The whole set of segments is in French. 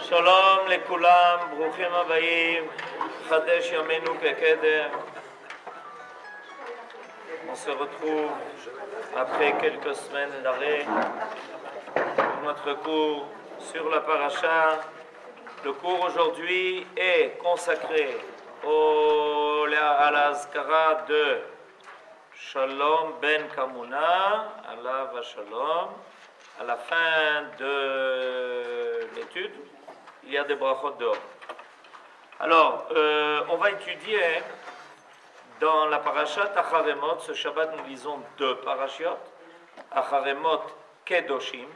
Shalom lekulam, bruchim habayim, chadesh yamenu kekeder. On se retrouve après quelques semaines d'arrêt pour notre cours sur la paracha. Le cours aujourd'hui est consacré à la azkara de Shalom ben Kamuna, alav Shalom. À la fin de l'étude, il y a des brachot dehors. Alors, on va étudier dans la parashat Acharemot. Ce Shabbat, nous lisons deux parashiot, Acharemot Kedoshim.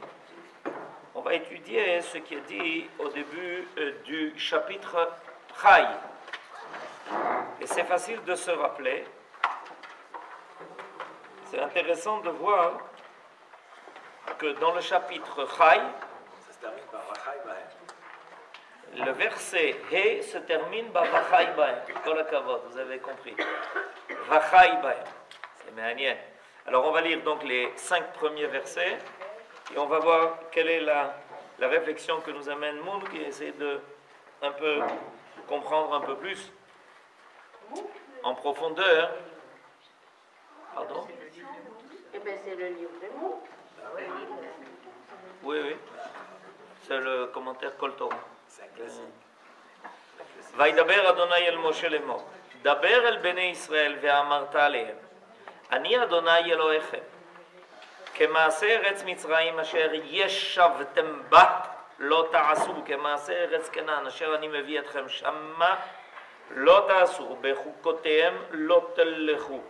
On va étudier ce qui est dit au début du chapitre Chai. Et c'est facile de se rappeler. C'est intéressant de voir que dans le chapitre Chai, le verset He se termine par Vachai Bahem. Vous avez compris. Vachai Bahem. C'est méanien. Alors on va lire donc les 5 premiers versets et on va voir quelle est la réflexion que nous amène Moun, qui essaie de un peu comprendre un peu plus en profondeur. Pardon? Eh bien, c'est le livre de Moun. Oui, oui. C'est le commentaire Kolton. וידבר אדוני אל משה לאמור, דבר אל בני ישראל ואמרת עליהם, אני אדוני אלוהיכם, כמעשה ארץ מצרים אשר ישבתם בה לא תעשו, כמעשה ארץ כנען אשר אני מביא אתכם שמה לא תעשו, בחוקותיהם לא תלכו.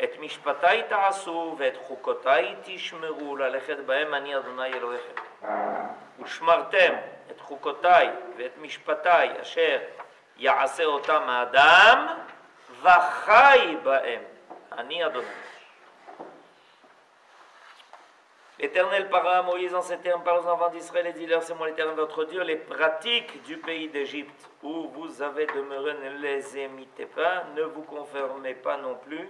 את משפטי תעשו ואת חוקותי תשמרו ללכת בהם אני אדוני אלוהיכם. ושמרתם את חוקותי ואת משפטי אשר יעשה אותם האדם וחי בהם אני אדוני. L'Éternel parla à Moïse en ces termes, parle aux enfants d'Israël et dis-leur, c'est moi l'Éternel votre Dieu, les pratiques du pays d'Égypte où vous avez demeuré, ne les imitez pas, ne vous conformez pas non plus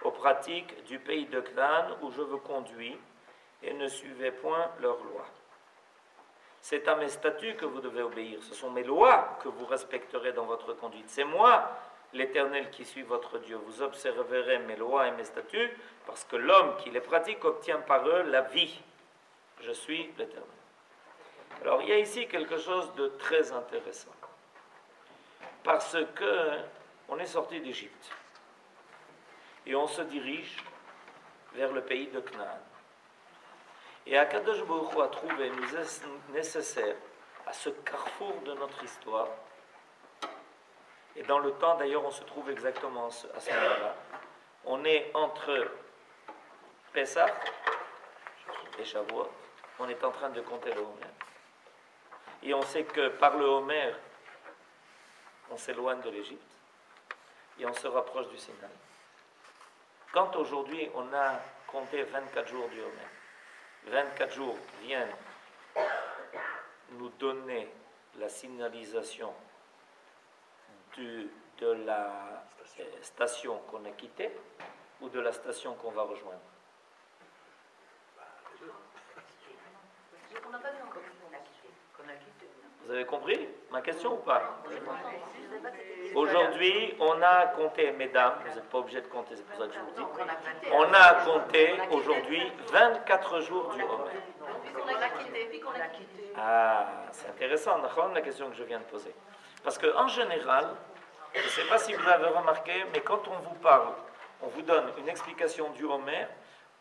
aux pratiques du pays de Canaan où je vous conduis et ne suivez point leurs lois. C'est à mes statuts que vous devez obéir, ce sont mes lois que vous respecterez dans votre conduite. C'est moi, l'Éternel, qui suis votre Dieu. Vous observerez mes lois et mes statuts parce que l'homme qui les pratique obtient par eux la vie. Je suis l'Éternel. Alors il y a ici quelque chose de très intéressant parce que on est sorti d'Égypte. Et on se dirige vers le pays de Canaan. Et Akadosh Baruch Hu a trouvé nécessaire à ce carrefour de notre histoire, et dans le temps d'ailleurs on se trouve exactement à ce moment-là, on est entre Pessah et Shavuot, on est en train de compter le Homer. Et on sait que par le Homer, on s'éloigne de l'Égypte et on se rapproche du Sinaï. Quand aujourd'hui on a compté 24 jours du Homer, 24 jours viennent nous donner la signalisation de la station qu'on a quittée ou de la station qu'on va rejoindre. On n'a pas vu encore qu'on a quitté. Vous avez compris ma question ou pas? Aujourd'hui, on a compté, mesdames, vous n'êtes pas obligés de compter, c'est pour ça que je vous dis. On a compté aujourd'hui 24 jours du Homer. Ah, c'est intéressant, la question que je viens de poser. Parce qu'en général, je ne sais pas si vous avez remarqué, mais quand on vous parle, on vous donne une explication du Homer,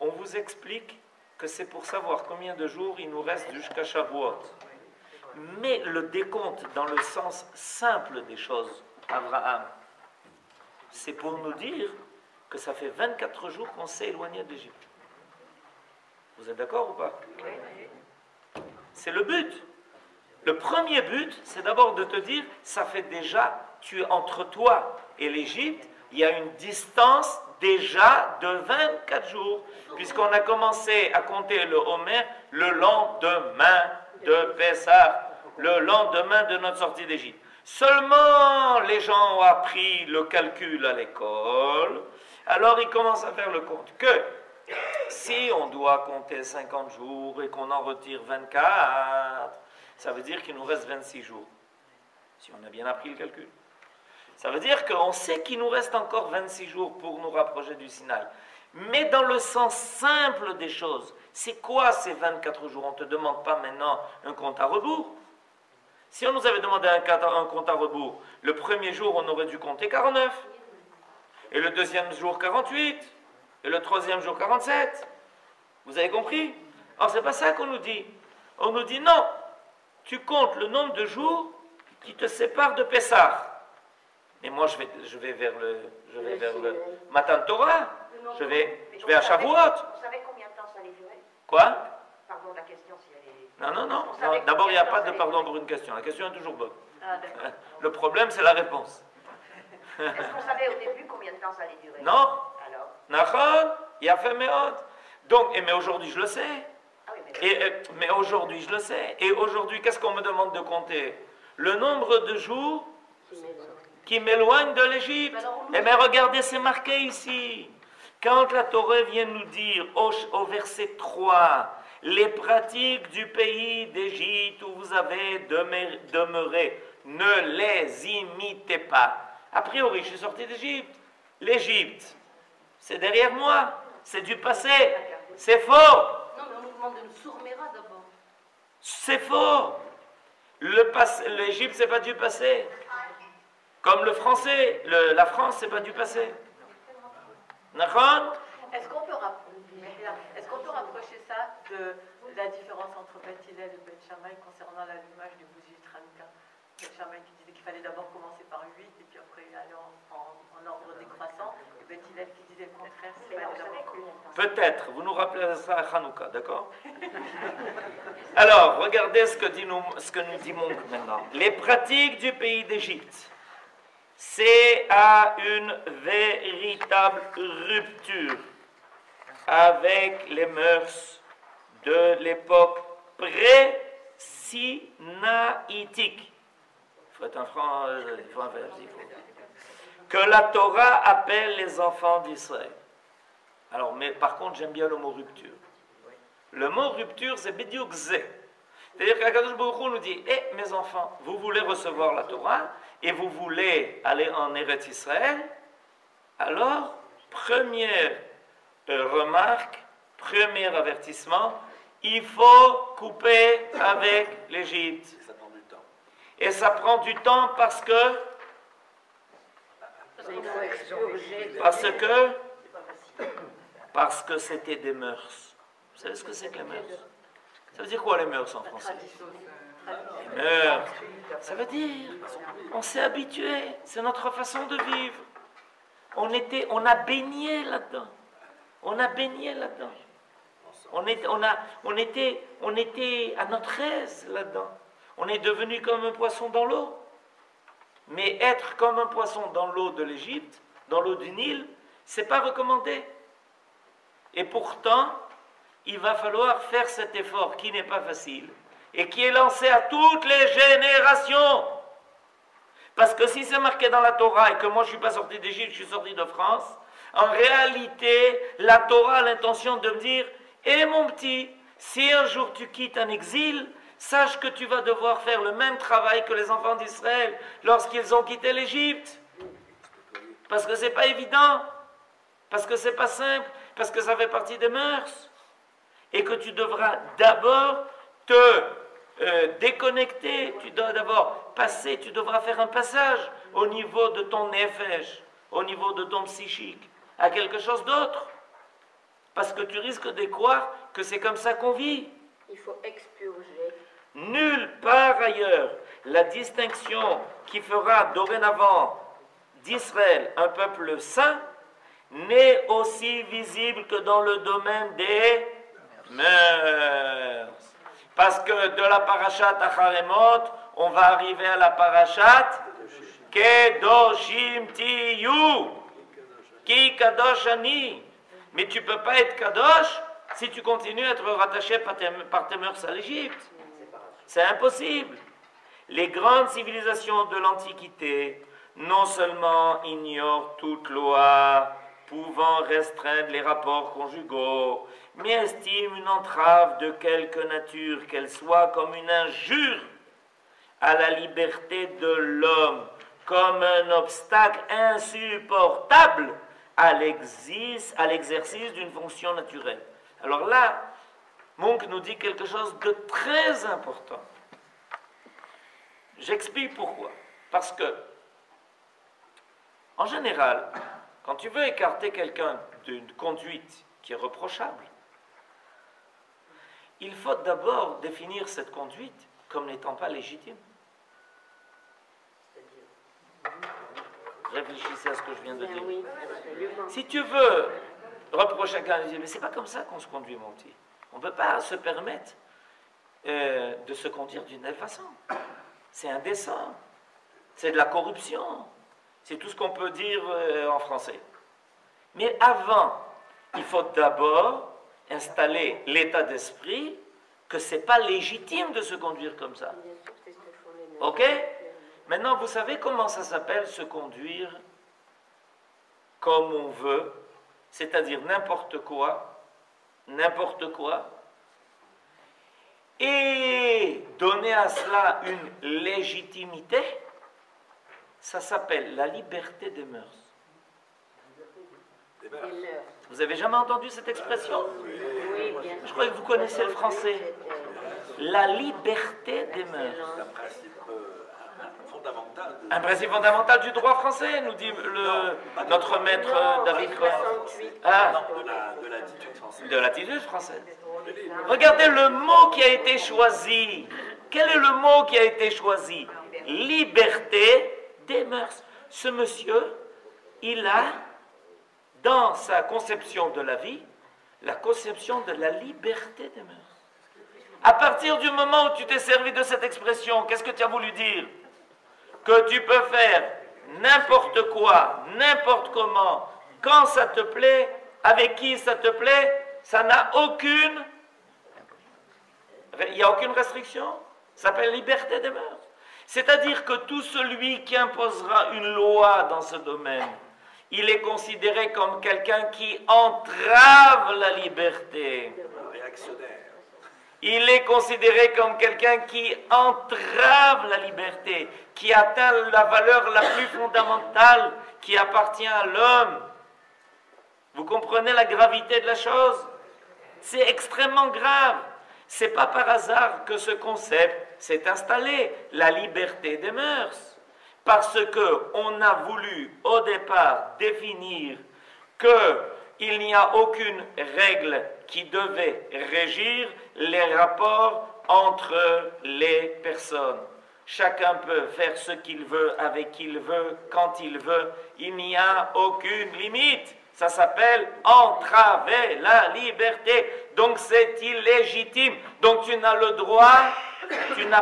on vous explique que c'est pour savoir combien de jours il nous reste jusqu'à Shavuot. Mais le décompte dans le sens simple des choses, Abraham, c'est pour nous dire que ça fait 24 jours qu'on s'est éloigné d'Égypte. Vous êtes d'accord ou pas? C'est le but. Le premier but, c'est d'abord de te dire, ça fait déjà, tu es entre toi et l'Égypte, il y a une distance déjà de 24 jours, puisqu'on a commencé à compter le Homer le lendemain de Pessah, le lendemain de notre sortie d'Égypte. Seulement les gens ont appris le calcul à l'école, alors ils commencent à faire le compte que si on doit compter 50 jours et qu'on en retire 24, Ça veut dire qu'il nous reste 26 jours. Si on a bien appris le calcul. Ça veut dire qu'on sait qu'il nous reste encore 26 jours pour nous rapprocher du Sinaï. Mais dans le sens simple des choses, c'est quoi ces 24 jours? On ne te demande pas maintenant un compte à rebours. Si on nous avait demandé un compte à rebours, le premier jour, on aurait dû compter 49. Et le deuxième jour, 48. Et le troisième jour, 47. Vous avez compris? Alors, c'est pas ça qu'on nous dit. On nous dit non. Tu comptes le nombre de jours qui te séparent de Pessah. Mais moi, je vais vers le Matan Torah. Je vais à Shavuot. Vous savez combien de temps ça allait durer? Quoi? Pardon, la question, si elle est... Non. D'abord, il n'y a pas de pardon pour une question. La question est toujours bonne. Ah, d'accord. Le problème, c'est la réponse. Est-ce qu'on savait au début combien de temps ça allait durer? Non. Alors? Nachon, il a fait méhod. Donc, mais aujourd'hui, je le sais. Ah oui, Mais aujourd'hui, je le sais. Et aujourd'hui, qu'est-ce qu'on me demande de compter? Le nombre de jours qui m'éloignent de l'Égypte. Eh bien, regardez, c'est marqué ici. Quand la Torah vient nous dire au verset 3, les pratiques du pays d'Égypte où vous avez demeuré, ne les imitez pas. A priori, je suis sorti d'Égypte. L'Égypte, c'est derrière moi. C'est du passé. C'est faux. Non, mais on nous demande de nous sourméra d'abord. C'est faux. L'Égypte, c'est pas du passé. Comme le français, la France, c'est pas du passé. D'accord? Est-ce qu'on peut rapprocher ça de la différence entre Beth Hillel et Beth Shammai concernant l'allumage des bougies de Hanouka? Beth Shammai qui disait qu'il fallait d'abord commencer par 8 et puis après aller en ordre décroissant, et Beth Hillel qui disait le contraire, c'est pas d'abord 8. Peut-être, vous nous rappelez ça à Hanouka, d'accord? Alors, regardez ce que nous dit Monk maintenant. Les pratiques du pays d'Égypte, c'est à une véritable rupture avec les mœurs de l'époque pré-sinaïtique. Il faut être un franc, que la Torah appelle les enfants d'Israël. Alors, mais par contre, j'aime bien le mot rupture. Le mot rupture, c'est Bediuk Zé. C'est-à-dire qu'Akadosh Baruch Hu nous dit, mes enfants, vous voulez recevoir la Torah et vous voulez aller en Eretz Israël, alors, première remarque, premier avertissement, il faut couper avec l'Égypte. Ça prend du temps. Et ça prend du temps parce que c'était des mœurs. Vous savez ce que c'est que les mœurs? Ça veut dire quoi les mœurs en français? Les mœurs. Ça veut dire, on s'est habitué, c'est notre façon de vivre. On a baigné là-dedans. On a baigné là-dedans. On était à notre aise là-dedans. On est devenu comme un poisson dans l'eau. Mais être comme un poisson dans l'eau de l'Égypte, dans l'eau du Nil, c'est pas recommandé. Et pourtant, il va falloir faire cet effort qui n'est pas facile et qui est lancé à toutes les générations. Parce que si c'est marqué dans la Torah et que moi je ne suis pas sorti d'Égypte, je suis sorti de France, en réalité, la Torah a l'intention de me dire, mon petit, si un jour tu quittes un exil, sache que tu vas devoir faire le même travail que les enfants d'Israël lorsqu'ils ont quitté l'Égypte. Parce que c'est pas évident, parce que c'est pas simple, parce que ça fait partie des mœurs. Et que tu devras d'abord te déconnecter, tu dois d'abord passer, tu devras faire un passage au niveau de ton nefesh, au niveau de ton psychique, à quelque chose d'autre. Parce que tu risques de croire que c'est comme ça qu'on vit. Il faut expurger. Nulle part ailleurs, la distinction qui fera dorénavant d'Israël un peuple saint n'est aussi visible que dans le domaine des mœurs. Parce que de la parashat Acharemot, on va arriver à la parashat Kedoshim Tiyu, Ki Kadosh Ani. Mais tu ne peux pas être Kadosh si tu continues à être rattaché par tes mœurs à l'Égypte. C'est impossible. Les grandes civilisations de l'Antiquité non seulement ignorent toute loi pouvant restreindre les rapports conjugaux, mais estiment une entrave de quelque nature qu'elle soit comme une injure à la liberté de l'homme comme un obstacle insupportable à l'exercice d'une fonction naturelle. Alors là, Munk nous dit quelque chose de très important. J'explique pourquoi. Parce que, en général, quand tu veux écarter quelqu'un d'une conduite qui est reprochable, il faut d'abord définir cette conduite comme n'étant pas légitime. Réfléchissez à ce que je viens de dire. Oui, si tu veux reprocher à quelqu'un, mais c'est pas comme ça qu'on se conduit, mon petit. On ne peut pas se permettre de se conduire d'une telle façon. C'est indécent. C'est de la corruption. C'est tout ce qu'on peut dire en français. Mais avant, il faut d'abord installer l'état d'esprit que ce n'est pas légitime de se conduire comme ça. Ok? Maintenant, vous savez comment ça s'appelle se conduire comme on veut, c'est-à-dire n'importe quoi, et donner à cela une légitimité, ça s'appelle la liberté des mœurs. Vous avez jamais entendu cette expression? Oui, bien sûr. Je crois que vous connaissez le français. La liberté des mœurs. C'est un principe fondamental. Un principe fondamental du droit français, nous dit notre maître David Cohen. Ah, De l'attitude française. de l'attitude française. Regardez le mot qui a été choisi. Quel est le mot qui a été choisi? Liberté des mœurs. Ce monsieur, il a, dans sa conception de la vie, la conception de la liberté des mœurs. À partir du moment où tu t'es servi de cette expression, qu'est-ce que tu as voulu dire? Que tu peux faire n'importe quoi, n'importe comment, quand ça te plaît, avec qui ça te plaît, ça n'a aucune... Il n'y a aucune restriction. Ça s'appelle liberté des mœurs. C'est-à-dire que tout celui qui imposera une loi dans ce domaine, il est considéré comme quelqu'un qui entrave la liberté. Réactionnaire. Il est considéré comme quelqu'un qui entrave la liberté, qui atteint la valeur la plus fondamentale qui appartient à l'homme. Vous comprenez la gravité de la chose? C'est extrêmement grave. C'est pas par hasard que ce concept s'est installé, la liberté des mœurs. Parce qu'on a voulu au départ définir qu'il n'y a aucune règle qui devait régir les rapports entre les personnes. Chacun peut faire ce qu'il veut, avec qui il veut, quand il veut. Il n'y a aucune limite. Ça s'appelle entraver la liberté. Donc c'est illégitime. Donc tu n'as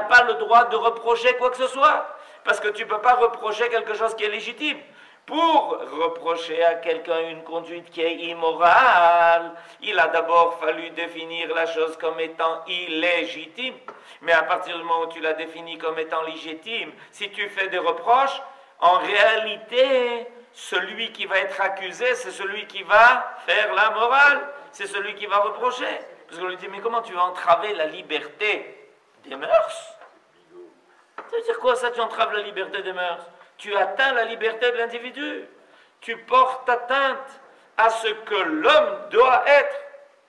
pas le droit de reprocher quoi que ce soit. Parce que tu ne peux pas reprocher quelque chose qui est légitime. Pour reprocher à quelqu'un une conduite qui est immorale, il a d'abord fallu définir la chose comme étant illégitime. Mais à partir du moment où tu l'as définie comme étant légitime, si tu fais des reproches, en réalité, celui qui va être accusé, c'est celui qui va faire la morale, c'est celui qui va reprocher. Parce qu'on lui dit, mais comment tu vas entraver la liberté des mœurs? Ça veut dire quoi ça, tu entraves la liberté des mœurs? Tu atteins la liberté de l'individu. Tu portes atteinte à ce que l'homme doit être.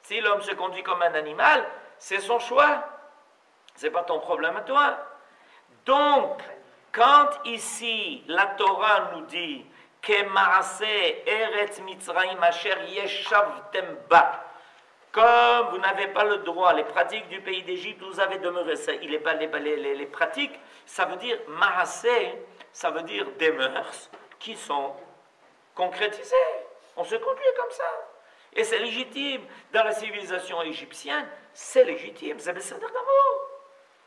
Si l'homme se conduit comme un animal, c'est son choix. Ce n'est pas ton problème à toi. Donc, quand ici la Torah nous dit que Maase Eretz Mitzrayim Asher Yeshavtem Ba, comme vous n'avez pas le droit, les pratiques du pays d'Égypte, vous avez demeuré. Ça, il n'est pas les pratiques, ça veut dire Maase. Ça veut dire des mœurs qui sont concrétisées. On se conduit comme ça. Et c'est légitime. Dans la civilisation égyptienne, c'est légitime. C'est Besséder d'amour.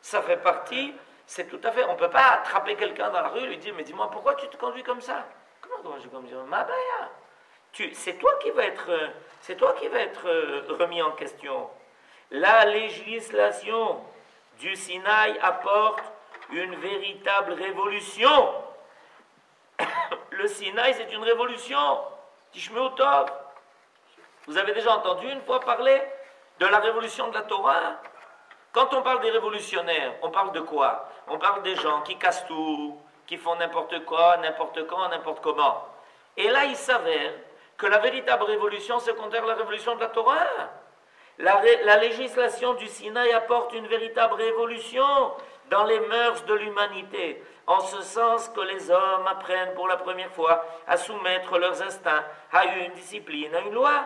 Ça fait partie, c'est tout à fait... On ne peut pas attraper quelqu'un dans la rue et lui dire, mais dis-moi, pourquoi tu te conduis comme ça? Comment je conduis comme ça? Ma baya. C'est toi qui va être remis en question. La législation du Sinaï apporte une véritable révolution. Le Sinaï, c'est une révolution. Tishmeu Tov. Vous avez déjà entendu une fois parler de la révolution de la Torah? Quand on parle des révolutionnaires, on parle de quoi? On parle des gens qui cassent tout, qui font n'importe quoi, n'importe quand, n'importe comment. Et là, il s'avère que la véritable révolution, c'est au contraire la révolution de la Torah. La législation du Sinaï apporte une véritable révolution dans les mœurs de l'humanité, en ce sens que les hommes apprennent pour la première fois à soumettre leurs instincts à une discipline, à une loi.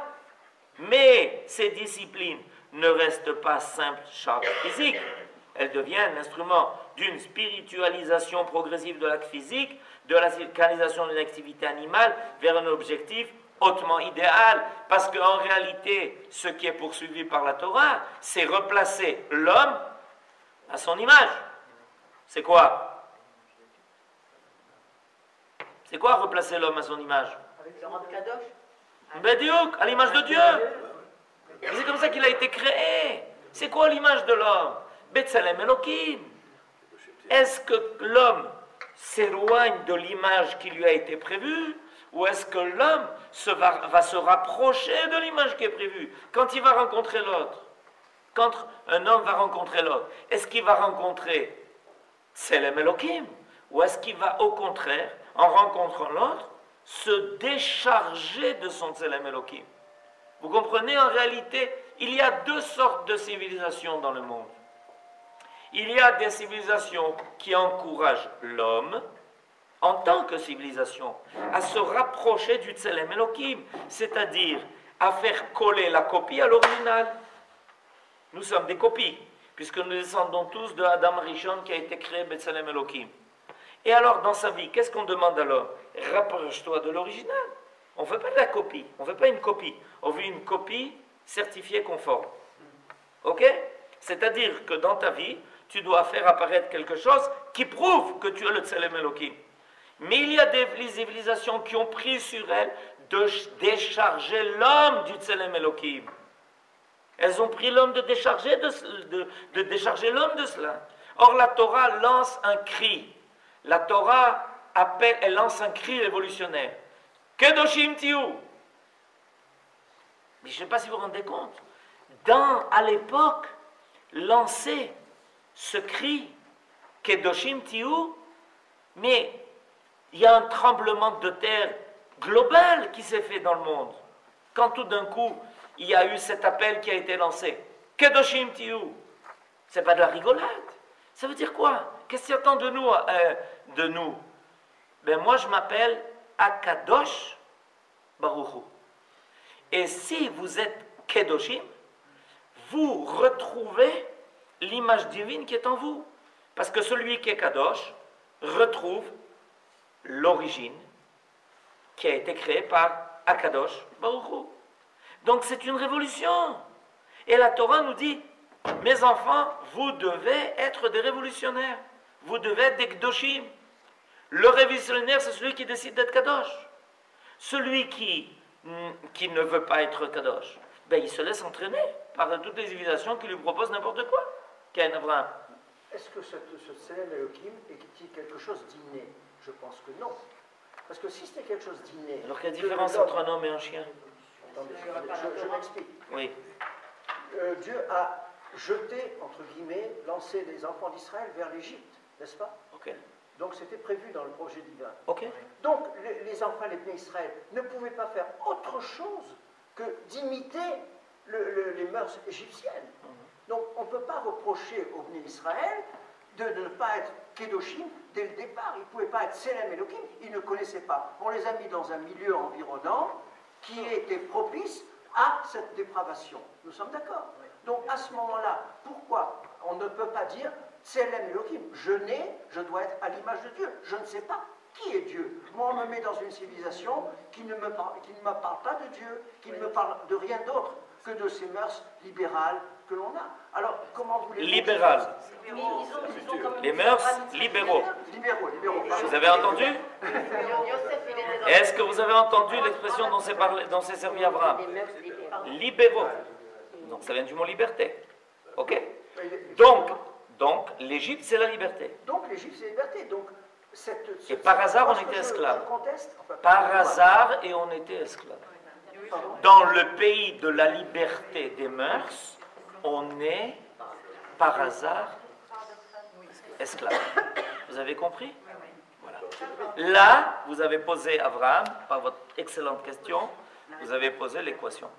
Mais ces disciplines ne restent pas simples charges physiques. Elles deviennent l'instrument d'une spiritualisation progressive de l'acte physique, de la canalisation d'une activité animale vers un objectif hautement idéal. Parce qu'en réalité, ce qui est poursuivi par la Torah, c'est replacer l'homme à son image. C'est quoi? C'est quoi replacer l'homme à son image? Avec le rang de Kadosh. Bédiouk, à l'image de Dieu. Et c'est comme ça qu'il a été créé. C'est quoi l'image de l'homme? Betsalem Elohim. Est-ce que l'homme s'éloigne de l'image qui lui a été prévue, ou est-ce que l'homme va se rapprocher de l'image qui est prévue quand il va rencontrer l'autre? Quand un homme va rencontrer l'autre, est-ce qu'il va rencontrer Tselem Elohim, ou est-ce qu'il va au contraire, en rencontrant l'autre, se décharger de son Tselem Elohim? Vous comprenez, en réalité, il y a deux sortes de civilisations dans le monde. Il y a des civilisations qui encouragent l'homme, en tant que civilisation, à se rapprocher du Tselem Elohim, c'est-à-dire à faire coller la copie à l'original. Nous sommes des copies, puisque nous descendons tous de Adam Rishon qui a été créé B'Tselem Elohim. Et alors, dans sa vie, qu'est-ce qu'on demande à l'homme? Rapproche-toi de l'original. On ne veut pas de la copie, on ne veut pas une copie. On veut une copie certifiée conforme. Ok? C'est-à-dire que dans ta vie, tu dois faire apparaître quelque chose qui prouve que tu as le Tselem Elohim. Mais il y a des civilisations qui ont pris sur elles de décharger l'homme du Tselem Elohim. Elles ont pris l'homme de décharger l'homme de cela. Or, la Torah lance un cri. La Torah elle lance un cri révolutionnaire. Kedoshim Tiyu. Mais je ne sais pas si vous vous rendez compte. À l'époque, lancer ce cri, Kedoshim Tiyu, mais il y a un tremblement de terre global qui s'est fait dans le monde. Quand tout d'un coup, il y a eu cet appel qui a été lancé. Kedoshim Tiyu. C'est pas de la rigolade. Ça veut dire quoi? Qu'est-ce qu'il attend de nous? Ben moi, je m'appelle Akadosh Baruch Hu. Et si vous êtes Kedoshim, vous retrouvez l'image divine qui est en vous. Parce que celui qui est Kadosh retrouve l'origine qui a été créée par Akadosh Baruch Hu. Donc c'est une révolution. Et la Torah nous dit, mes enfants, vous devez être des révolutionnaires. Vous devez être des Kedoshim. Le révolutionnaire, c'est celui qui décide d'être Kadosh. Celui qui ne veut pas être Kadosh, ben, il se laisse entraîner par toutes les civilisations qui lui proposent n'importe quoi. Ken Abraham. Est-ce que ce Tselem Elohim est quelque chose d'inné? Je pense que non. Parce que si c'était quelque chose d'inné... Alors quelle différence entre un homme et un chien? Attendez, je m'explique. Oui. Dieu a jeté, entre guillemets, lancé les enfants d'Israël vers l'Égypte, n'est-ce pas? Ok. Donc c'était prévu dans le projet divin. Ok. Donc les enfants, les Bnei Israël, ne pouvaient pas faire autre chose que d'imiter les mœurs égyptiennes. Donc on ne peut pas reprocher aux Bnei Israël de ne pas être Kedoshim dès le départ. Ils ne pouvaient pas être Tselem Elohim, ils ne connaissaient pas. On les a mis dans un milieu environnant qui était propice à cette dépravation. Nous sommes d'accord. Donc à ce moment-là, pourquoi on ne peut pas dire Tselem Elohim, je dois être à l'image de Dieu. Je ne sais pas qui est Dieu. Moi, on me met dans une civilisation qui ne me parle pas de Dieu, qui ne me parle de rien d'autre que de ces mœurs libérales que l'on a. Alors, comment voulez-vous... Libéral. Les mœurs libéraux. Libéraux. Vous avez entendu? Est-ce que vous avez entendu l'expression dont s'est servi Abraham? Libéraux. Donc ça vient du mot liberté. Ok? Donc l'Égypte, c'est la liberté. Donc l'Égypte, c'est la liberté. Donc, et par hasard, on était esclaves. Par hasard, et on était esclaves. Dans le pays de la liberté des mœurs, on est par hasard esclaves. Vous avez compris? Voilà. Là, vous avez posé, Abraham, par votre excellente question, vous avez posé l'équation.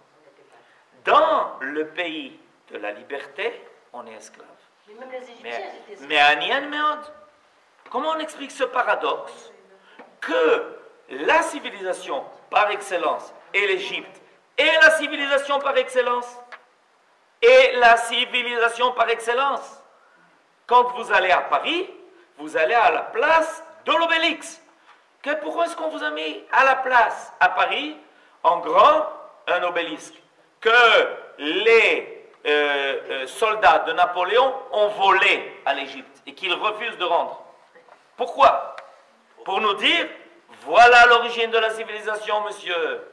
Dans le pays de la liberté, on est esclave. Mais même les Égyptiens étaient esclaves. Mais Anian Meod, comment on explique ce paradoxe que la civilisation par excellence est l'Égypte et la civilisation par excellence est la civilisation par excellence? Quand vous allez à Paris, vous allez à la place de l'Obélix. Pourquoi est-ce qu'on vous a mis à la place à Paris, en grand, un obélisque que les soldats de Napoléon ont volé à l'Égypte et qu'ils refusent de rendre? Pourquoi? Pour nous dire, voilà l'origine de la civilisation, monsieur.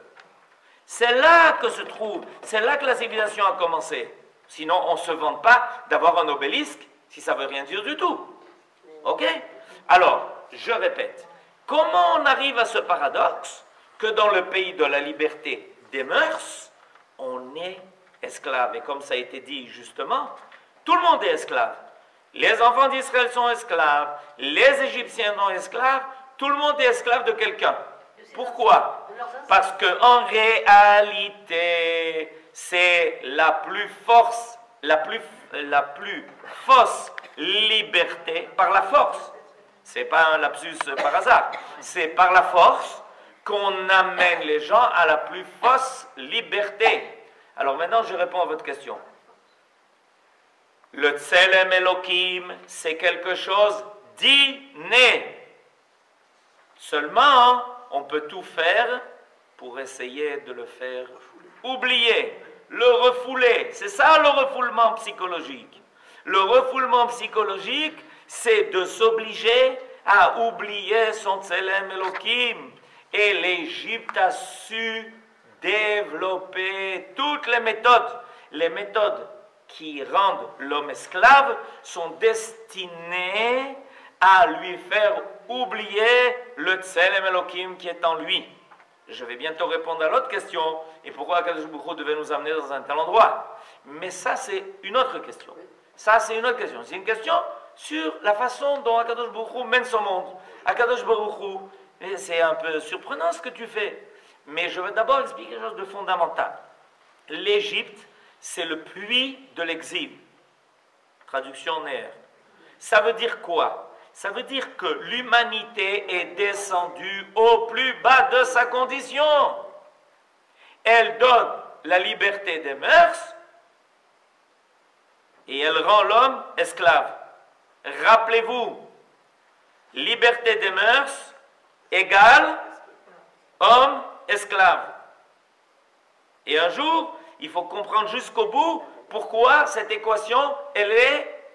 C'est là que se trouve, c'est là que la civilisation a commencé. Sinon, on ne se vante pas d'avoir un obélisque si ça ne veut rien dire du tout. Ok? Alors, je répète, comment on arrive à ce paradoxe que dans le pays de la liberté des mœurs, on est esclave? Et comme ça a été dit justement, tout le monde est esclave. Les enfants d'Israël sont esclaves, les Égyptiens sont esclaves, tout le monde est esclave de quelqu'un. Pourquoi? Parce qu'en réalité, c'est la plus fausse liberté par la force. C'est pas un lapsus par hasard. C'est par la force qu'on amène les gens à la plus fausse liberté. Alors maintenant, je réponds à votre question. Le Tselem Elohim, c'est quelque chose d'inné. Seulement, on peut tout faire pour essayer de le faire oublier, le refouler. C'est ça le refoulement psychologique. Le refoulement psychologique, c'est de s'obliger à oublier son Tselem Elohim. Et l'Égypte a su développer toutes les méthodes qui rendent l'homme esclave sont destinées à lui faire oublier le Tselem Elohim qui est en lui. Je vais bientôt répondre à l'autre question, et pourquoi Akadosh Baruch Hu devait nous amener dans un tel endroit. Mais ça, c'est une autre question. C'est une question sur la façon dont Akadosh Baruch Hu mène son monde. Akadosh Baruch Hu, c'est un peu surprenant ce que tu fais, mais je vais d'abord expliquer quelque chose de fondamental. L'Égypte, c'est le puits de l'exil. Traduction Néer. Ça veut dire quoi? Ça veut dire que l'humanité est descendue au plus bas de sa condition. Elle donne la liberté des mœurs et elle rend l'homme esclave. Rappelez-vous, liberté des mœurs égale homme esclave. Et un jour, il faut comprendre jusqu'au bout pourquoi cette équation, elle est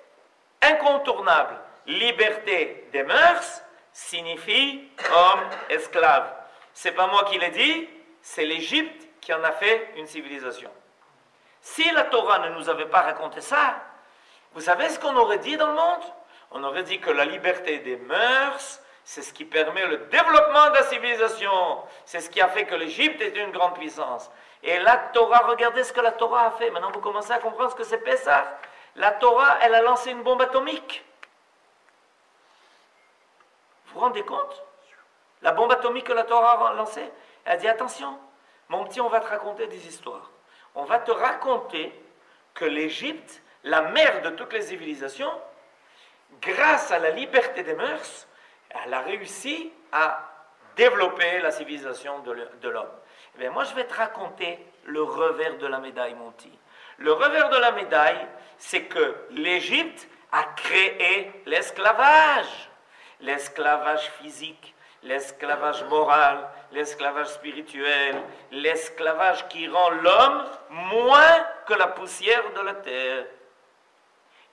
incontournable. Liberté des mœurs signifie homme esclave. C'est pas moi qui l'ai dit, c'est l'Égypte qui en a fait une civilisation. Si la Torah ne nous avait pas raconté ça, vous savez ce qu'on aurait dit dans le monde? On aurait dit que la liberté des mœurs, c'est ce qui permet le développement de la civilisation. C'est ce qui a fait que l'Égypte est une grande puissance. Et la Torah, regardez ce que la Torah a fait. Maintenant, vous commencez à comprendre ce que c'est Pessah. La Torah, elle a lancé une bombe atomique. Vous vous rendez compte? La bombe atomique que la Torah a lancée, elle a dit attention, mon petit, on va te raconter des histoires. On va te raconter que l'Égypte, la mère de toutes les civilisations, grâce à la liberté des mœurs, elle a réussi à développer la civilisation de l'homme. Eh bien, moi, je vais te raconter le revers de la médaille, mon petit. Le revers de la médaille, c'est que l'Égypte a créé l'esclavage. L'esclavage physique, l'esclavage moral, l'esclavage spirituel, l'esclavage qui rend l'homme moins que la poussière de la terre.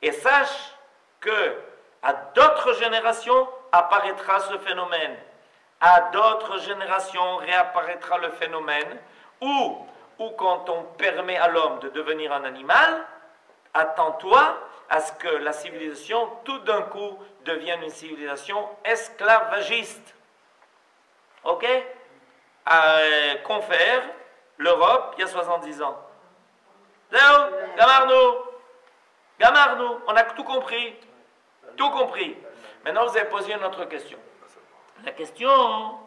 Et sache que à d'autres générations apparaîtra ce phénomène. À d'autres générations réapparaîtra le phénomène où quand on permet à l'homme de devenir un animal, attends-toi à ce que la civilisation, tout d'un coup, devienne une civilisation esclavagiste. Ok? Confère l'Europe il y a 70 ans. Zéro, Gamarno. Gamarnou, on a tout compris. Tout compris. Maintenant, vous avez posé une autre question. La question,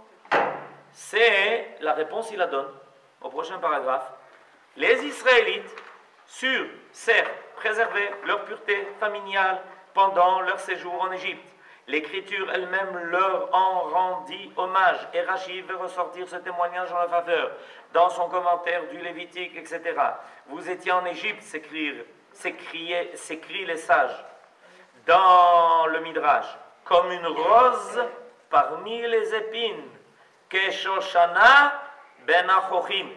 c'est la réponse, il la donne au prochain paragraphe. Les Israélites surent, certes, préserver leur pureté familiale pendant leur séjour en Égypte. L'Écriture elle-même leur en rendit hommage. Et Rachi veut ressortir ce témoignage en la faveur dans son commentaire du Lévitique, etc. Vous étiez en Égypte, s'écrient les sages dans le Midrash, comme une rose parmi les épines. Keshoshana ben Achochim.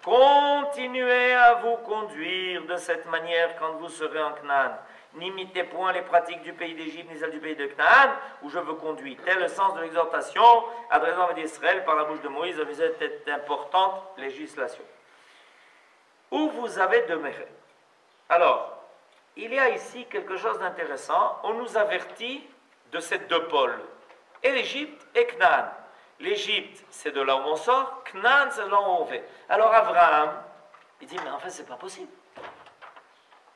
Continuez à vous conduire de cette manière quand vous serez en Canaan. N'imitez point les pratiques du pays d'Égypte ni celles du pays de Canaan, où je vous conduis. Tel est le sens de l'exhortation adressée à d'Israël par la bouche de Moïse à cette importante législation. Où vous avez demeuré. Alors, il y a ici quelque chose d'intéressant. On nous avertit de ces deux pôles, et l'Égypte et Canaan. L'Égypte, c'est de là où on sort, Canaan, c'est de là où on va. Alors Abraham, il dit, mais en fait, c'est pas possible.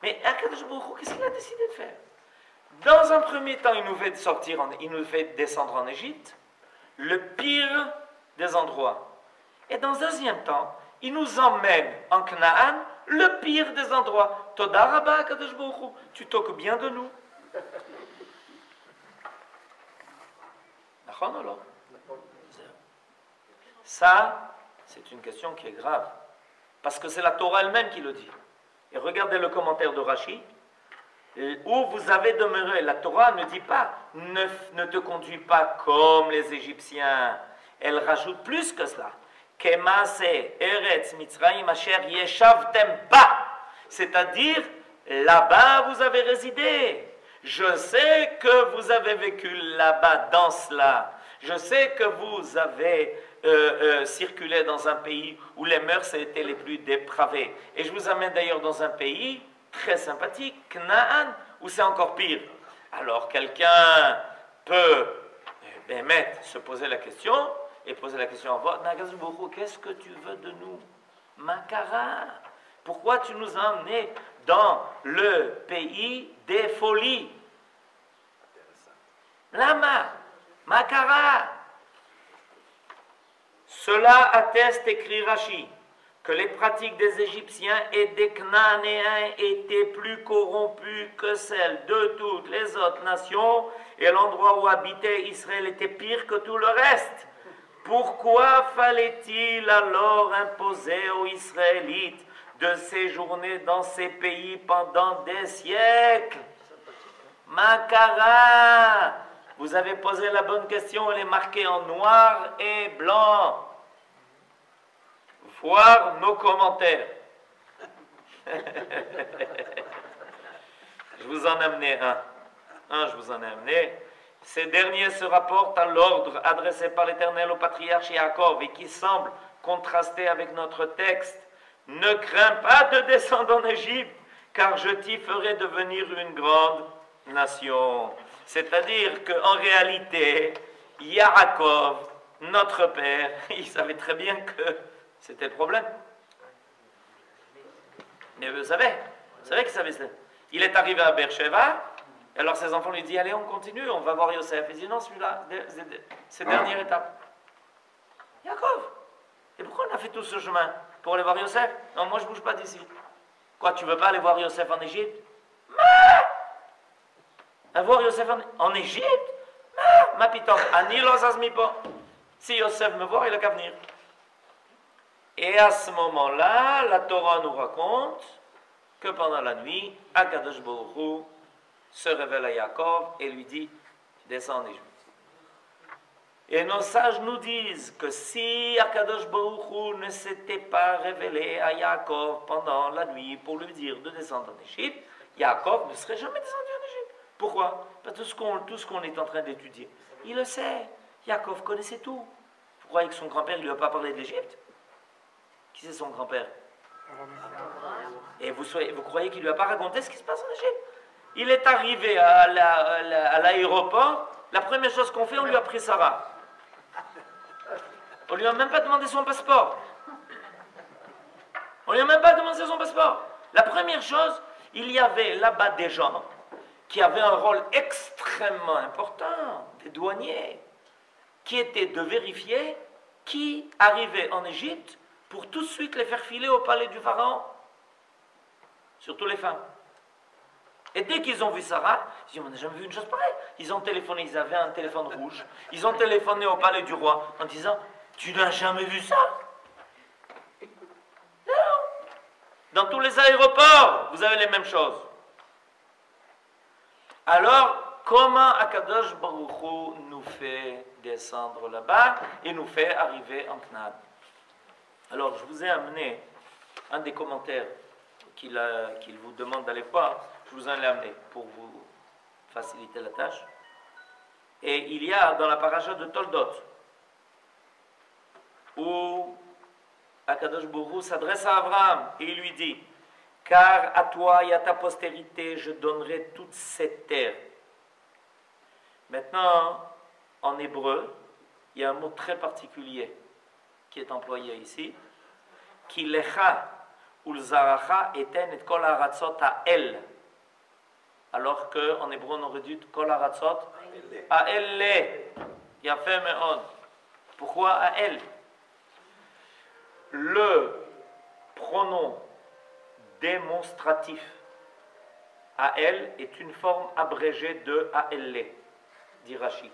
Mais Akadosh Baruch Hu, qu'est-ce qu'il a décidé de faire? Dans un premier temps, il nous fait descendre en Égypte, le pire des endroits. Et dans un deuxième temps, il nous emmène en Canaan, le pire des endroits. Toda Rabba Akadosh Baruch Hu, tu t'occupes bien de nous. D'accord, alors? Ça, c'est une question qui est grave. Parce que c'est la Torah elle-même qui le dit. Et regardez le commentaire de Rashi. Où vous avez demeuré, la Torah ne dit pas ne te conduis pas comme les Égyptiens. Elle rajoute plus que cela. Kemase eretz mitzrayim asher yeshavtem ba. C'est-à-dire, là-bas vous avez résidé. Je sais que vous avez vécu là-bas dans cela. Je sais que vous avez circulé dans un pays où les mœurs étaient les plus dépravées. Et je vous amène d'ailleurs dans un pays très sympathique, Canaan, où c'est encore pire. Alors quelqu'un peut se poser la question, et poser la question en voix, qu'est-ce que tu veux de nous? Makara, pourquoi tu nous as emmenés dans le pays des folies? Lama, Makara. Cela atteste, écrit Rashi, que les pratiques des Égyptiens et des Cananéens étaient plus corrompues que celles de toutes les autres nations, et l'endroit où habitait Israël était pire que tout le reste. Pourquoi fallait-il alors imposer aux Israélites de séjourner dans ces pays pendant des siècles? Makara, vous avez posé la bonne question, elle est marquée en noir et blanc. Voir nos commentaires. Je vous en ai amené un. Je vous en ai amené. Ces derniers se rapportent à l'ordre adressé par l'Éternel au patriarche Yaakov et qui semble contraster avec notre texte. Ne crains pas de descendre en Égypte, car je t'y ferai devenir une grande nation. C'est-à-dire qu'en réalité, Yaakov, notre père, il savait très bien que c'était le problème. Mais vous savez qu'il savait ça. Il est arrivé à Beersheba, et alors ses enfants lui disent, allez, on continue, on va voir Yosef. Il dit, non, celui-là, c'est dernière étape. Yaakov, et pourquoi on a fait tout ce chemin? Pour aller voir Yosef? Non, moi je ne bouge pas d'ici. Quoi, tu ne veux pas aller voir Yosef en Égypte? Aller voir Yosef en Égypte? Ma piton, Ani l'osasmi pas. Si Yosef me voit, il n'a qu'à venir. Et à ce moment-là, la Torah nous raconte que pendant la nuit, Akadosh Baruch Hu se révèle à Yaakov et lui dit, descends en Égypte. Et nos sages nous disent que si Akadosh Baruch Hu ne s'était pas révélé à Yaakov pendant la nuit pour lui dire de descendre en Égypte, Yaakov ne serait jamais descendu en Égypte. Pourquoi? Parce que tout ce qu'on est en train d'étudier, il le sait. Yaakov connaissait tout. Vous croyez que son grand-père ne lui a pas parlé de l'Égypte? Qui c'est son grand-père? Et vous croyez qu'il ne lui a pas raconté ce qui se passe en Égypte? Il est arrivé à l'aéroport, la première chose qu'on fait, on lui a pris Sarah. On ne lui a même pas demandé son passeport. La première chose, Il y avait là-bas des gens qui avaient un rôle extrêmement important, des douaniers, qui étaient de vérifier qui arrivait en Égypte pour tout de suite les faire filer au palais du pharaon, surtout les femmes. Et dès qu'ils ont vu Sarah, ils ont dit, on n'a jamais vu une chose pareille. Ils ont téléphoné, ils avaient un téléphone rouge, ils ont téléphoné au palais du roi en disant, tu n'as jamais vu ça? Non. Dans tous les aéroports, vous avez les mêmes choses. Alors, comment Akadosh Baruch Hu nous fait descendre là-bas et nous fait arriver en Canaan? Alors, je vous ai amené un des commentaires qu'il vous demande d'aller voir. Je vous en ai amené pour vous faciliter la tâche. Et il y a dans la paracha de Toldot, où Akadosh Baruch Hu s'adresse à Abraham et il lui dit, car à toi et à ta postérité je donnerai toute cette terre. Maintenant, en hébreu, il y a un mot très particulier qui est employé ici, ki lecha ulzaracha eten et kol haratzot ha'el, alors qu'en hébreu on aurait dit kol haratzot ha'el. Yafé me'od. Pourquoi ha'el? Le pronom démonstratif ha'el est une forme abrégée de ha'el, dit Rashi.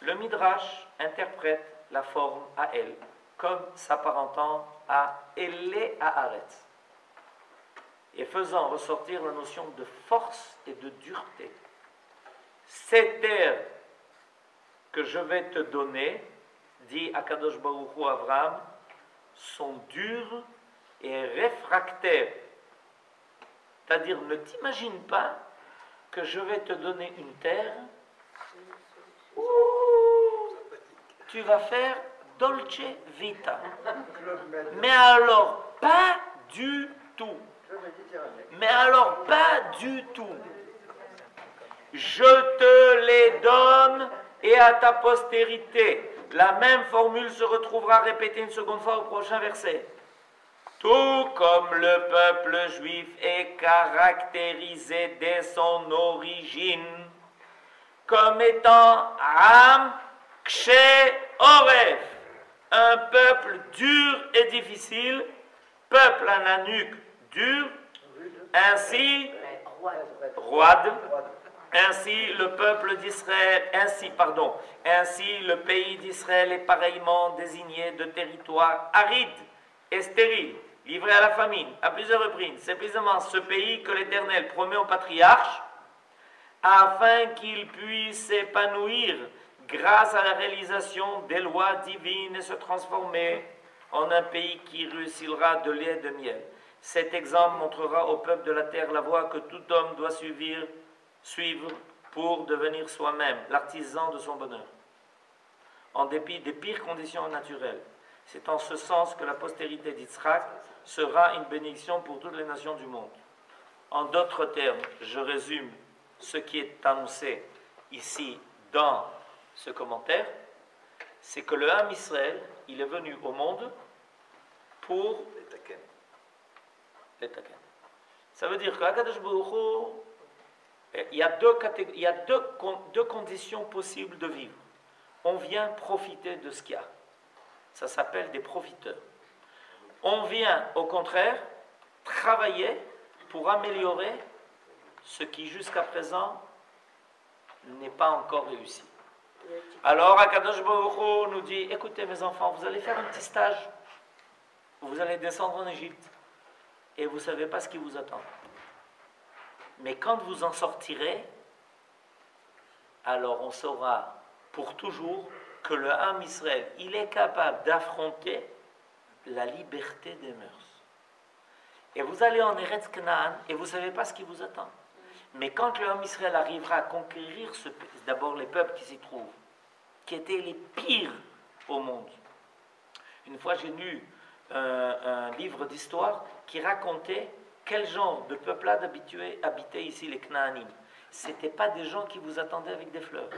Le Midrash interprète la forme ha'el comme s'apparentant à Elé Haaretz et faisant ressortir la notion de force et de dureté. Ces terres que je vais te donner, dit Akadosh Baruch Hu à Abraham, sont dures et réfractaires. C'est-à-dire, ne t'imagine pas que je vais te donner une terre où tu vas faire dolce vita. Mais alors, pas du tout. Mais alors, pas du tout. Je te les donne et à ta postérité. La même formule se retrouvera répétée une seconde fois au prochain verset. Tout comme le peuple juif est caractérisé dès son origine comme étant Am Kshe Oref, un peuple dur et difficile, peuple à la nuque dure, ainsi roide, ainsi le peuple d'Israël, ainsi le pays d'Israël est pareillement désigné de territoire aride et stérile, livré à la famine à plusieurs reprises. C'est précisément ce pays que l'Éternel promet aux patriarches afin qu'ils puissent s'épanouir grâce à la réalisation des lois divines et se transformer en un pays qui ruissellera de lait et de miel. Cet exemple montrera au peuple de la terre la voie que tout homme doit suivre pour devenir soi-même l'artisan de son bonheur, en dépit des pires conditions naturelles. C'est en ce sens que la postérité d'Yitzhak sera une bénédiction pour toutes les nations du monde. En d'autres termes, je résume ce qui est annoncé ici dans ce commentaire, c'est que le Ham Israël, il est venu au monde pour les Taken. Ça veut dire qu'à Kadosh Baruch Hu, il y a deux conditions possibles de vivre. On vient profiter de ce qu'il y a. Ça s'appelle des profiteurs. On vient, au contraire, travailler pour améliorer ce qui jusqu'à présent n'est pas encore réussi. Alors Akadosh Baruch Hu nous dit, écoutez mes enfants, vous allez faire un petit stage, vous allez descendre en Égypte et vous ne savez pas ce qui vous attend. Mais quand vous en sortirez, alors on saura pour toujours que le Ham Israël, il est capable d'affronter la liberté des mœurs. Et vous allez en Eretz Canaan et vous ne savez pas ce qui vous attend. Mais quand le Ham Israël arrivera à conquérir d'abord les peuples qui s'y trouvent, qui étaient les pires au monde. Une fois j'ai lu un livre d'histoire qui racontait quel genre de peuplade habitaient ici les Knaanim. Ce n'étaient pas des gens qui vous attendaient avec des fleurs.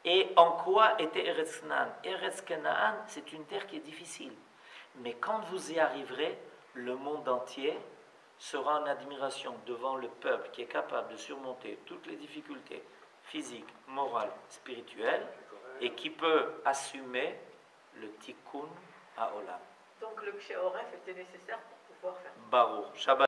Et en quoi était Eretz Canaan? Eretz Canaan, c'est une terre qui est difficile. Mais quand vous y arriverez, le monde entier sera en admiration devant le peuple qui est capable de surmonter toutes les difficultés physiques, morales, spirituelles, et qui peut assumer le tikkun haolam. Donc le Kshéoref était nécessaire pour pouvoir faire. Baruch. Shabbat.